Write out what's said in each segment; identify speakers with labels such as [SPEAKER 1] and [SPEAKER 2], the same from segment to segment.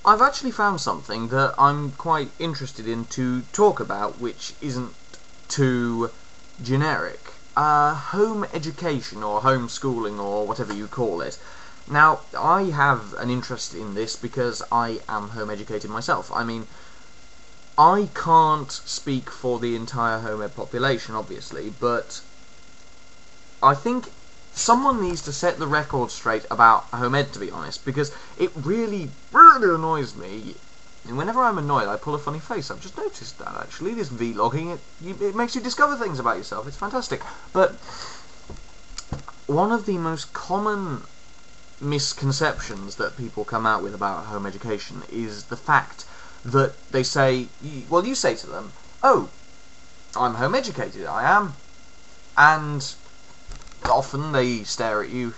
[SPEAKER 1] I've actually found something that I'm quite interested in to talk about, which isn't too generic. Home education, or homeschooling, or whatever you call it. Now, I have an interest in this because I am home educated myself. I mean, I can't speak for the entire home ed population, obviously, but I think someone needs to set the record straight about home ed, to be honest, because it really annoys me. And whenever I'm annoyed, I pull a funny face. I've just noticed that, actually. This vlogging, it makes you discover things about yourself. It's fantastic. But one of the most common misconceptions that people come out with about home education is the fact that they say, well, you say to them, oh, I'm home educated, I am, and often they stare at you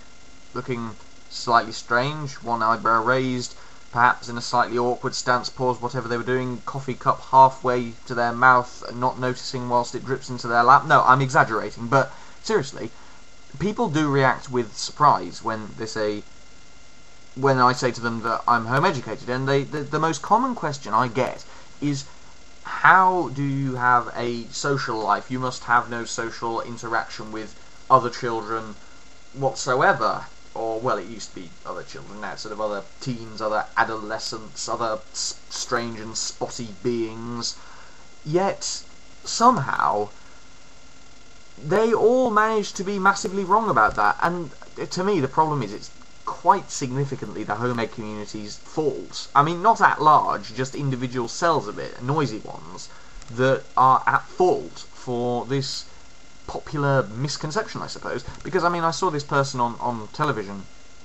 [SPEAKER 1] looking slightly strange, one eyebrow raised, perhaps in a slightly awkward stance, pause whatever they were doing, coffee cup halfway to their mouth, and not noticing whilst it drips into their lap. No, I'm exaggerating, but seriously, people do react with surprise when I say to them that I'm home educated, and the most common question I get is, how do you have a social life? You must have no social interaction with other children whatsoever. Or, well, it used to be other children, now it's sort of other teens, other adolescents, other strange and spotty beings. Yet, somehow, they all manage to be massively wrong about that. And to me, the problem is it's quite significantly the home ed community's fault. I mean, not at large, just individual cells of it, noisy ones, that are at fault for this popular misconception, I suppose. Because, I mean, I saw this person on television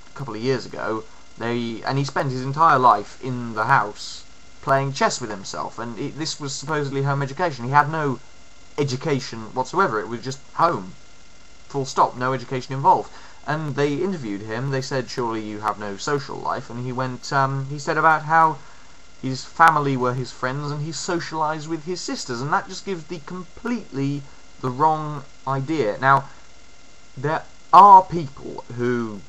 [SPEAKER 1] a couple of years ago, and he spent his entire life in the house playing chess with himself, and this was supposedly home education. He had no education whatsoever, it was just home. Full stop, no education involved. And they interviewed him, they said, surely you have no social life, and he went, he said about how his family were his friends and he socialised with his sisters, and that just gives the wrong idea. Now, there are people who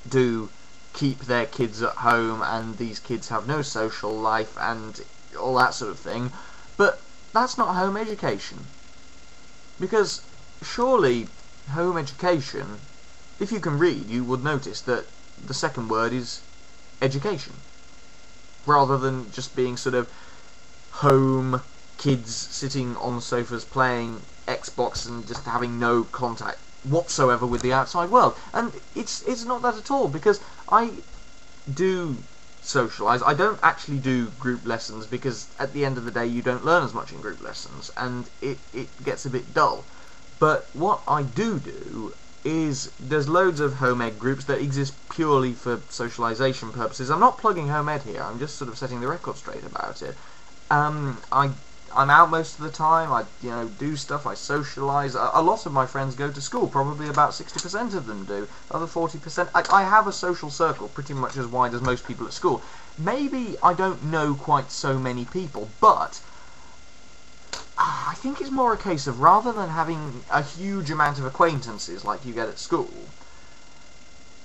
[SPEAKER 1] do keep their kids at home, and these kids have no social life and all that sort of thing, but that's not home education. Because surely home education, if you can read, you would notice that the second word is education, rather than just being sort of home, kids sitting on sofas playing Xbox and just having no contact whatsoever with the outside world. And it's not that at all, because I do socialise. I don't actually do group lessons, because at the end of the day you don't learn as much in group lessons, and it gets a bit dull. But what I do is there's loads of home ed groups that exist purely for socialisation purposes. I'm not plugging home ed here, I'm just sort of setting the record straight about it. I'm out most of the time, I do stuff, I socialise. A lot of my friends go to school, probably about 60% of them do. Other 40%, I have a social circle pretty much as wide as most people at school. Maybe I don't know quite so many people, but I think it's more a case of, rather than having a huge amount of acquaintances like you get at school,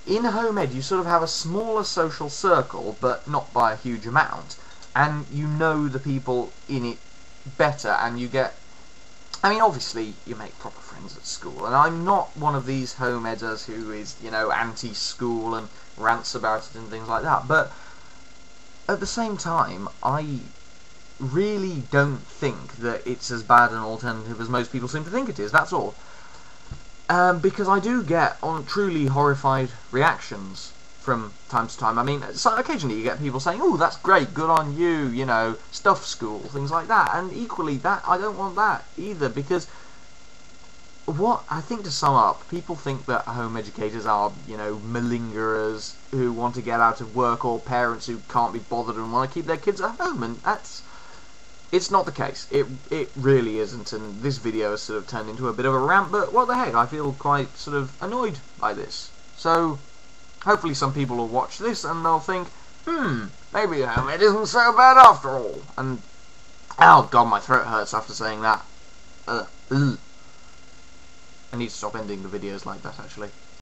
[SPEAKER 1] in home ed you sort of have a smaller social circle, but not by a huge amount, and you know the people in it better, and you get, I mean, obviously you make proper friends at school, and I'm not one of these home editors who is, anti-school and rants about it and things like that, but at the same time, I really don't think that it's as bad an alternative as most people seem to think it is, that's all. Because I do get truly horrified reactions from time to time. I mean, so occasionally you get people saying, oh, that's great, good on you, stuff school, things like that, and equally, that I don't want that either, because what I think, to sum up, people think that home educators are, malingerers who want to get out of work, or parents who can't be bothered and want to keep their kids at home, and it's not the case. It really isn't, and this video has sort of turned into a bit of a rant, but what the heck, I feel quite sort of annoyed by this. So, hopefully some people will watch this and they'll think, maybe home ed isn't so bad after all. And, oh god, my throat hurts after saying that. I need to stop ending the videos like that, actually.